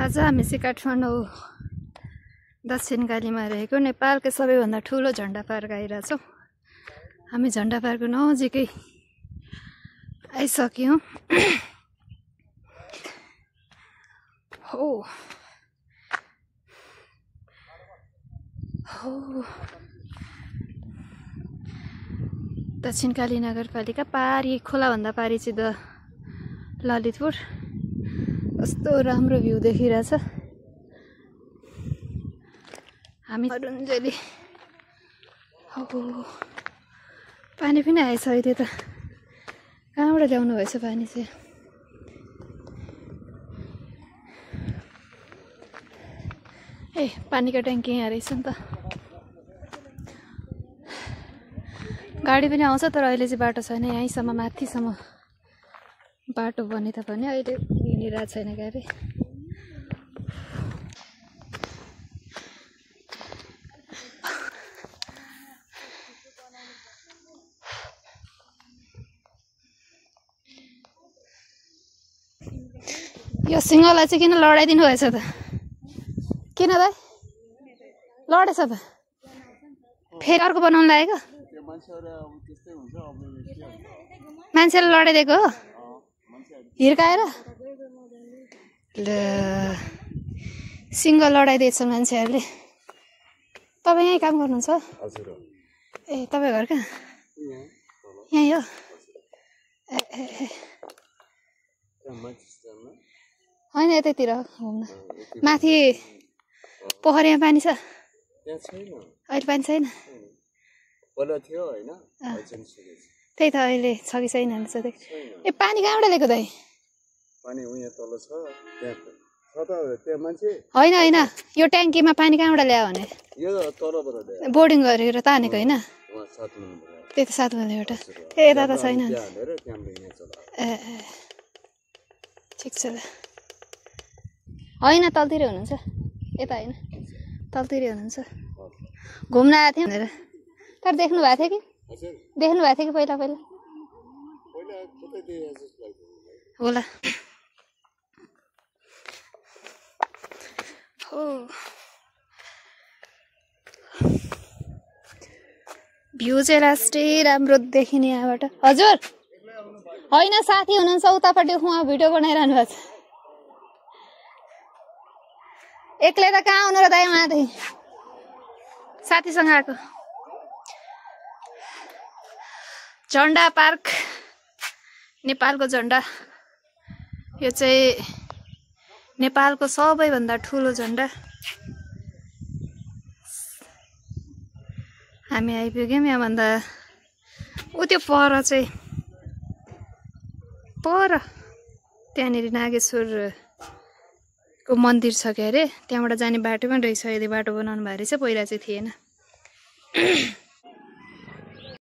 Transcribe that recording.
आज हामी चाहिँ काठमाडौँ दक्षिणकालीमा रहेको नेपालकै सबैभन्दा ठुलो झन्डा पार्क आइरहेछौँ। हामी झन्डा पार्कको नजिकै आइसक्यौँ। हो हो दक्षिणकाली नगरपालिका पारी खोलाभन्दा पारी चाहिँ द ललितपुर। कस्तो राम्रो भ्यू देखिरहेछ। हामी अरुन्जेली हो पानी पनि आएछ अहिले त। कहाँबाट ल्याउनु भएछ पानी चाहिँ? ए पानीको ट्याङ्की यहाँ रहेछ नि त। गाडी पनि आउँछ तर अहिले चाहिँ बाटो छैन। यहीँसम्म माथिसम्म बाटो बने तापनि अहिले हिँडिरहेको छैन गाडी। यो सिंहलाई चाहिँ किन लडाइदिनु भएछ त? किन दाइ लडेछ त? फेरि अर्को बनाउनु लागेको? मान्छेले लडाइदिएको हो हिर्काएर? ल सिंह लडाइदिएछ मान्छेहरूले। तपाईँ यहीँ काम गर्नुहुन्छ? ए तपाईँ घर कहाँ? यहीँ हो? ए होइन यतैतिर घुम्न। माथि पोखरीमा पानी छ? अहिले पानी छैन? त्यही त अहिले छ कि छैन? ए पानी कहाँबाट ल्याएको दाइ? होइन होइन यो ट्याङ्कीमा पानी कहाँबाट ल्यायो भने? बोर्डिङ गरेर तानेको होइन? त्यही त 7 माइलबाट। ए यता त छैन। ए ठिक छ ल। होइन तलतिर हुनुहुन्छ? यता होइन तलतिर हुनुहुन्छ? घुम्न आएको थियो भनेर। तर देख्नु भएको थियो कि? देख्नु भएको थियो कि पहिला पहिला? होला। हो भ्यू चाहिँ लास्टै राम्रो देखिने यहाँबाट। हजुर होइन साथी हुनुहुन्छ उतापट्टि उहाँ भिडियो बनाइरहनु भएको छ। एक्लै त कहाँ आउनु र दाइ? उहाँदेखि साथीसँग आएको। झन्डा पार्क नेपालको झन्डा। यो चाहिँ नेपालको सबैभन्दा ठुलो झन्डा। हामी आइपुग्यौँ यहाँभन्दा ऊ त्यो पर चाहिँ पर त्यहाँनिर नागेश्वरको मन्दिर छ के अरे। त्यहाँबाट जाने बाटो पनि रहेछ। यदि बाटो बनाउनु भएको रहेछ, पहिला चाहिँ थिएन।